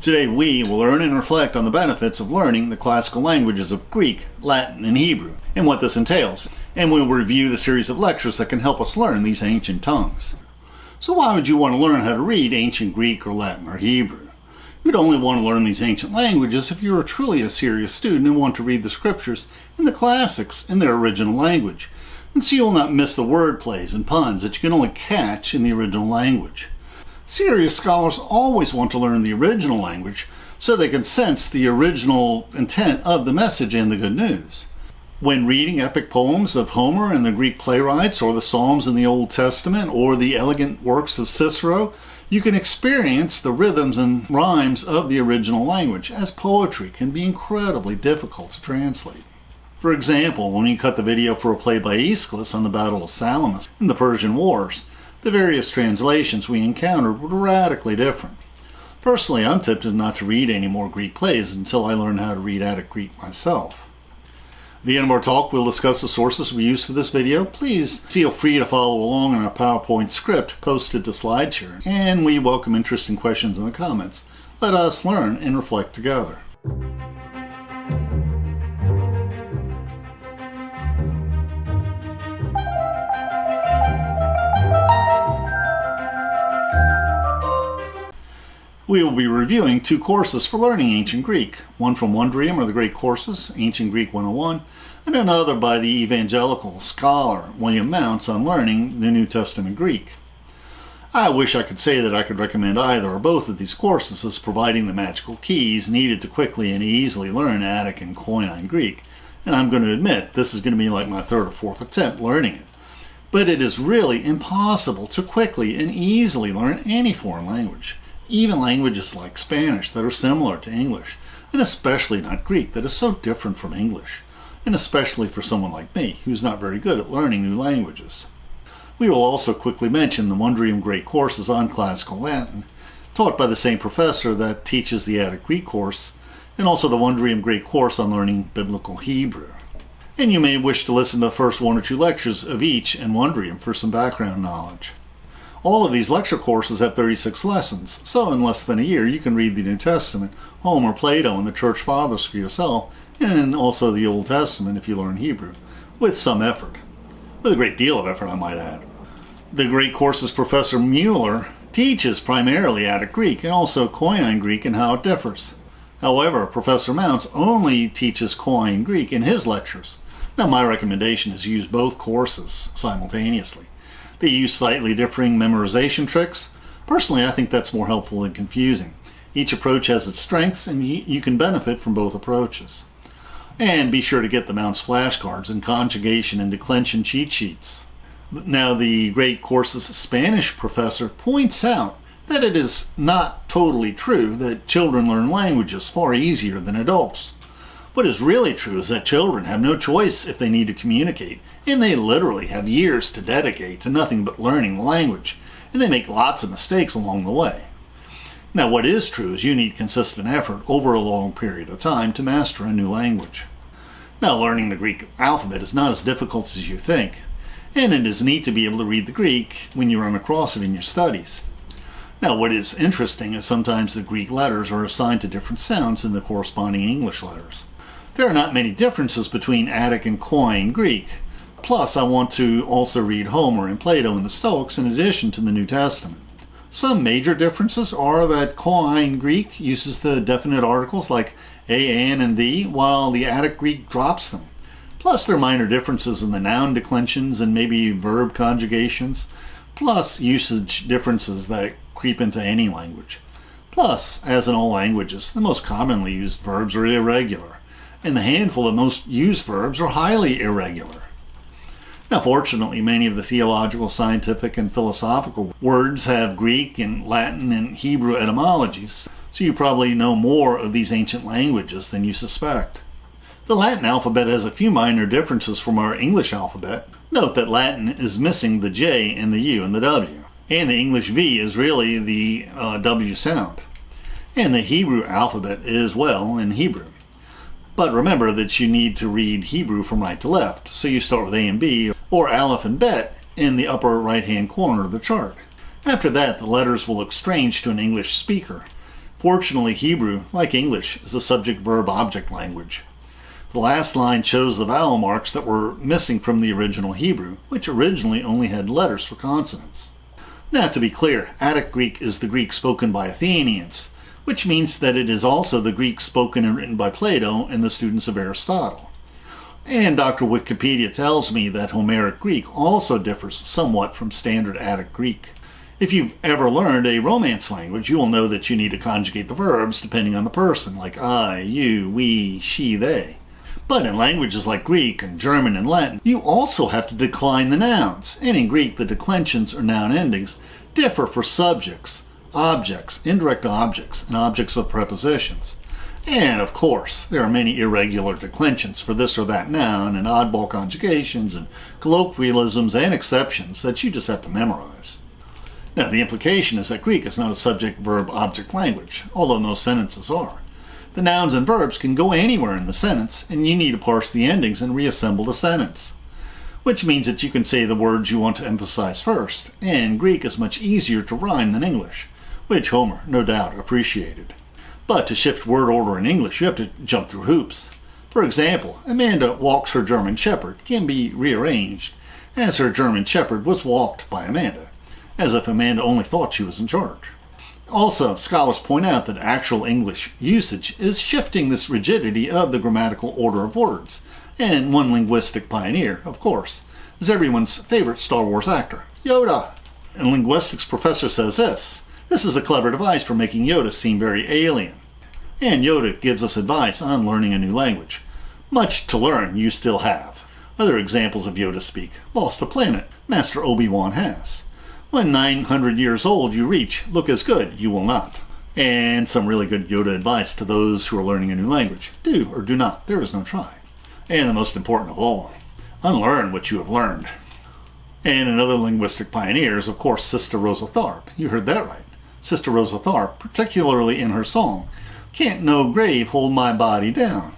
Today we will learn and reflect on the benefits of learning the classical languages of Greek, Latin, and Hebrew, and what this entails, and we'll review the series of lectures that can help us learn these ancient tongues. So why would you want to learn how to read ancient Greek or Latin or Hebrew? You'd only want to learn these ancient languages if you are truly a serious student and want to read the scriptures and the classics in their original language, and so you'll not miss the word plays and puns that you can only catch in the original language. Serious scholars always want to learn the original language so they can sense the original intent of the message and the good news. When reading epic poems of Homer and the Greek playwrights, or the Psalms in the Old Testament, or the elegant works of Cicero, you can experience the rhythms and rhymes of the original language, as poetry can be incredibly difficult to translate. For example, when you cut the video for a play by Aeschylus on the Battle of Salamis in the Persian Wars, the various translations we encountered were radically different. Personally, I'm tempted not to read any more Greek plays until I learn how to read Attic Greek myself. At the end of our talk, we'll discuss the sources we used for this video. Please feel free to follow along in our PowerPoint script posted to SlideShare, and we welcome interesting questions in the comments. Let us learn and reflect together. We will be reviewing two courses for learning Ancient Greek, one from Wondrium or the Great Courses, Ancient Greek 101, and another by the evangelical scholar William Mounce on learning the New Testament Greek. I wish I could say that I could recommend either or both of these courses as providing the magical keys needed to quickly and easily learn Attic and Koine Greek, and I'm going to admit this is going to be like my third or fourth attempt learning it. But it is really impossible to quickly and easily learn any foreign language. Even languages like Spanish that are similar to English, and especially not Greek that is so different from English, and especially for someone like me who's not very good at learning new languages. We will also quickly mention the Wondrium Great Courses on Classical Latin, taught by the same professor that teaches the Attic Greek course, and also the Wondrium Great Course on learning Biblical Hebrew. And you may wish to listen to the first one or two lectures of each in Wondrium for some background knowledge. All of these lecture courses have 36 lessons, so in less than a year you can read the New Testament, Homer, Plato, and the Church Fathers for yourself, and also the Old Testament if you learn Hebrew, with some effort. With a great deal of effort, I might add. The Great Courses Professor Mueller teaches primarily Attic Greek and also Koine Greek and how it differs. However, Professor Mounce only teaches Koine Greek in his lectures. Now, my recommendation is to use both courses simultaneously. They use slightly differing memorization tricks. Personally, I think that's more helpful than confusing. Each approach has its strengths, and you can benefit from both approaches. And be sure to get the Mounce flashcards and conjugation and declension cheat sheets. Now, the Great Courses Spanish professor points out that it is not totally true that children learn languages far easier than adults. What is really true is that children have no choice if they need to communicate, and they literally have years to dedicate to nothing but learning the language, and they make lots of mistakes along the way. Now, what is true is you need consistent effort over a long period of time to master a new language. Now, learning the Greek alphabet is not as difficult as you think, and it is neat to be able to read the Greek when you run across it in your studies. Now, what is interesting is sometimes the Greek letters are assigned to different sounds than the corresponding English letters. There are not many differences between Attic and Koine Greek. Plus, I want to also read Homer and Plato and the Stoics in addition to the New Testament. Some major differences are that Koine Greek uses the definite articles like a, an, and the, while the Attic Greek drops them. Plus, there are minor differences in the noun declensions and maybe verb conjugations. Plus, usage differences that creep into any language. Plus, as in all languages, the most commonly used verbs are irregular, and the handful of most used verbs are highly irregular. Now, fortunately, many of the theological, scientific, and philosophical words have Greek and Latin and Hebrew etymologies, so you probably know more of these ancient languages than you suspect. The Latin alphabet has a few minor differences from our English alphabet. Note that Latin is missing the J and the U and the W, and the English V is really the W sound. And the Hebrew alphabet is, well, in Hebrew. But remember that you need to read Hebrew from right to left, so you start with A and B, or Aleph and Bet in the upper right-hand corner of the chart. After that, the letters will look strange to an English speaker. Fortunately, Hebrew, like English, is a subject-verb-object language. The last line shows the vowel marks that were missing from the original Hebrew, which originally only had letters for consonants. Now, to be clear, Attic Greek is the Greek spoken by Athenians, which means that it is also the Greek spoken and written by Plato and the students of Aristotle. And Dr. Wikipedia tells me that Homeric Greek also differs somewhat from standard Attic Greek. If you've ever learned a Romance language, you will know that you need to conjugate the verbs depending on the person, like I, you, we, she, they. But in languages like Greek and German and Latin, you also have to decline the nouns. And in Greek, the declensions or noun endings differ for subjects, objects, indirect objects, and objects of prepositions. And of course, there are many irregular declensions for this or that noun, and oddball conjugations, and colloquialisms and exceptions that you just have to memorize. Now, the implication is that Greek is not a subject-verb-object language, although most sentences are. The nouns and verbs can go anywhere in the sentence, and you need to parse the endings and reassemble the sentence. Which means that you can say the words you want to emphasize first, and Greek is much easier to rhyme than English, which Homer no doubt appreciated. But to shift word order in English, you have to jump through hoops. For example, Amanda walks her German Shepherd can be rearranged as her German Shepherd was walked by Amanda, as if Amanda only thought she was in charge. Also, scholars point out that actual English usage is shifting this rigidity of the grammatical order of words, and one linguistic pioneer, of course, is everyone's favorite Star Wars actor, Yoda. A linguistics professor says this is a clever device for making Yoda seem very alien. And Yoda gives us advice on learning a new language. Much to learn you still have. Other examples of Yoda speak. Lost a planet, Master Obi-Wan has. When 900 years old you reach, look as good, you will not. And some really good Yoda advice to those who are learning a new language. Do or do not, there is no try. And the most important of all, unlearn what you have learned. And another linguistic pioneer is, of course, Sister Rosa Tharpe. You heard that right. Sister Rosa Tharpe, particularly in her song, Can't No Grave Hold My Body Down.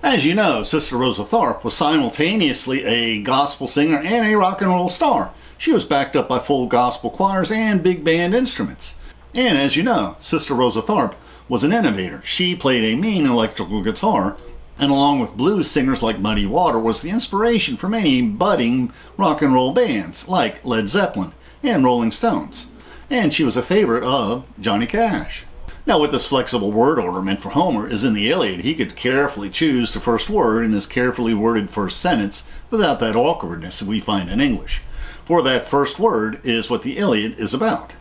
As you know, Sister Rosa Tharpe was simultaneously a gospel singer and a rock and roll star. She was backed up by full gospel choirs and big band instruments. And as you know, Sister Rosa Tharpe was an innovator. She played a mean electrical guitar, and along with blues singers like Muddy Water, was the inspiration for many budding rock and roll bands like Led Zeppelin and Rolling Stones. And she was a favorite of Johnny Cash. Now, with this flexible word order meant for Homer is in the Iliad, he could carefully choose the first word in his carefully worded first sentence without that awkwardness we find in English. For that first word is what the Iliad is about.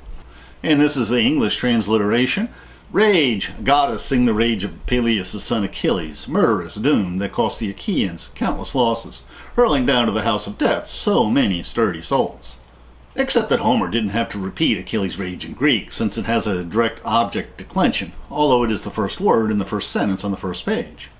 And this is the English transliteration. Rage, goddess, sing the rage of Peleus' son Achilles, murderous doom that cost the Achaeans countless losses, hurling down to the house of death so many sturdy souls. Except that Homer didn't have to repeat Achilles' rage in Greek, since it has a direct object declension, although it is the first word in the first sentence on the first page.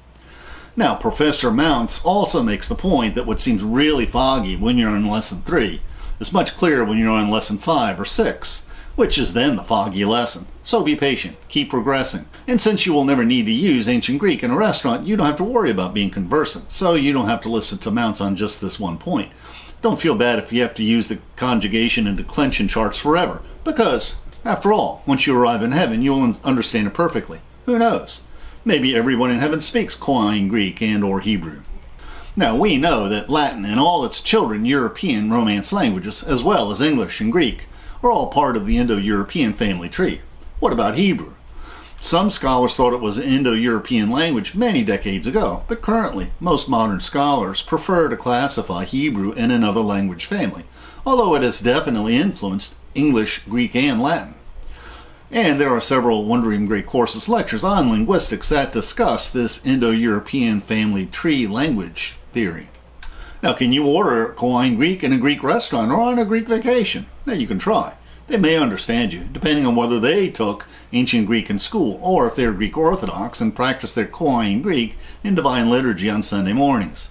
Now, Professor Mounts also makes the point that what seems really foggy when you're in Lesson 3 is much clearer when you're on Lesson 5 or 6, which is then the foggy lesson. So be patient, keep progressing. And since you will never need to use ancient Greek in a restaurant, you don't have to worry about being conversant, so you don't have to listen to Mounts on just this one point. Don't feel bad if you have to use the conjugation and declension charts forever, because, after all, once you arrive in heaven, you will understand it perfectly. Who knows? Maybe everyone in heaven speaks Koine Greek and or Hebrew. Now, we know that Latin and all its children European Romance languages, as well as English and Greek, are all part of the Indo-European family tree. What about Hebrew? Some scholars thought it was an Indo-European language many decades ago, but currently most modern scholars prefer to classify Hebrew in another language family, although it has definitely influenced English, Greek, and Latin. And there are several Wondering Great Courses lectures on linguistics that discuss this Indo-European family tree language theory. Now, can you order Koine Greek in a Greek restaurant or on a Greek vacation? Now, you can try. They may understand you, depending on whether they took ancient Greek in school or if they're Greek Orthodox and practice their Koine Greek in Divine Liturgy on Sunday mornings.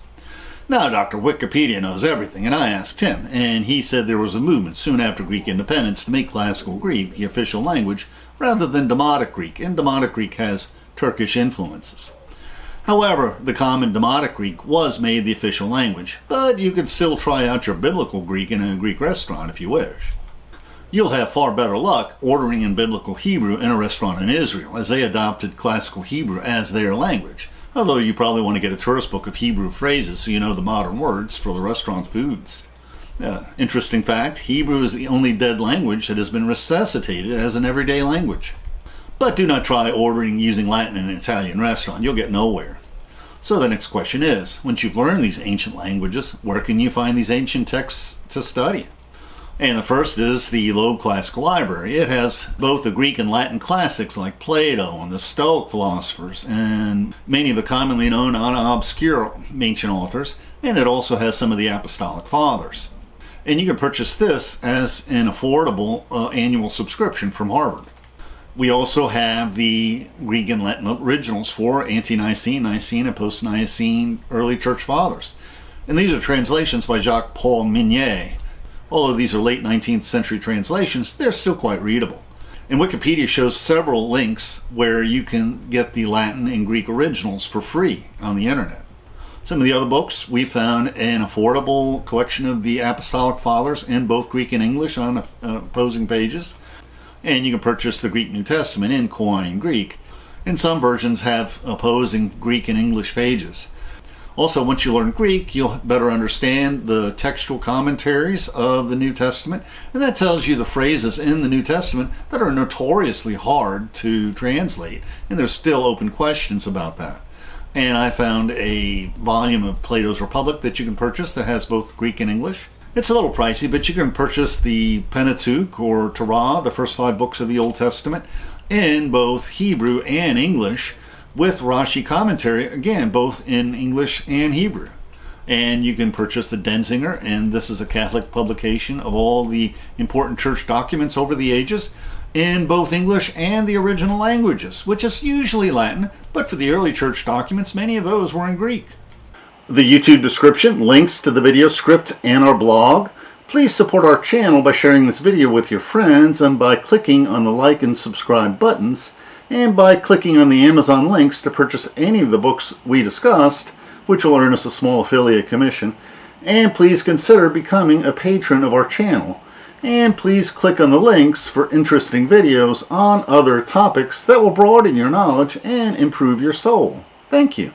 Now, Dr. Wikipedia knows everything, and I asked him, and he said there was a movement soon after Greek independence to make Classical Greek the official language rather than Demotic Greek, and Demotic Greek has Turkish influences. However, the common Demotic Greek was made the official language, but you could still try out your biblical Greek in a Greek restaurant if you wish. You'll have far better luck ordering in Biblical Hebrew in a restaurant in Israel, as they adopted Classical Hebrew as their language. Although you probably want to get a tourist book of Hebrew phrases so you know the modern words for the restaurant foods. Interesting fact, Hebrew is the only dead language that has been resuscitated as an everyday language. But do not try ordering using Latin in an Italian restaurant. You'll get nowhere. So the next question is, once you've learned these ancient languages, where can you find these ancient texts to study? And the first is the Loeb Classical Library. It has both the Greek and Latin classics like Plato and the Stoic philosophers and many of the commonly known obscure ancient authors, and it also has some of the Apostolic Fathers. And you can purchase this as an affordable annual subscription from Harvard. We also have the Greek and Latin originals for Ante-Nicene, Nicene, and Post-Nicene early church fathers. And these are translations by Jacques-Paul Mignet. Although these are late 19th century translations, they're still quite readable. And Wikipedia shows several links where you can get the Latin and Greek originals for free on the internet. Some of the other books, we found an affordable collection of the Apostolic Fathers in both Greek and English on opposing pages. And you can purchase the Greek New Testament in Koine Greek. And some versions have opposing Greek and English pages. Also, once you learn Greek, you'll better understand the textual commentaries of the New Testament, and that tells you the phrases in the New Testament that are notoriously hard to translate, and there's still open questions about that. And I found a volume of Plato's Republic that you can purchase that has both Greek and English. It's a little pricey, but you can purchase the Pentateuch or Torah, the first 5 books of the Old Testament, in both Hebrew and English, with Rashi commentary, again, both in English and Hebrew. And you can purchase the Denzinger, and this is a Catholic publication of all the important church documents over the ages, in both English and the original languages, which is usually Latin, but for the early church documents, many of those were in Greek. The YouTube description links to the video script and our blog. Please support our channel by sharing this video with your friends and by clicking on the like and subscribe buttons, and by clicking on the Amazon links to purchase any of the books we discussed, which will earn us a small affiliate commission. And please consider becoming a patron of our channel. And please click on the links for interesting videos on other topics that will broaden your knowledge and improve your soul. Thank you.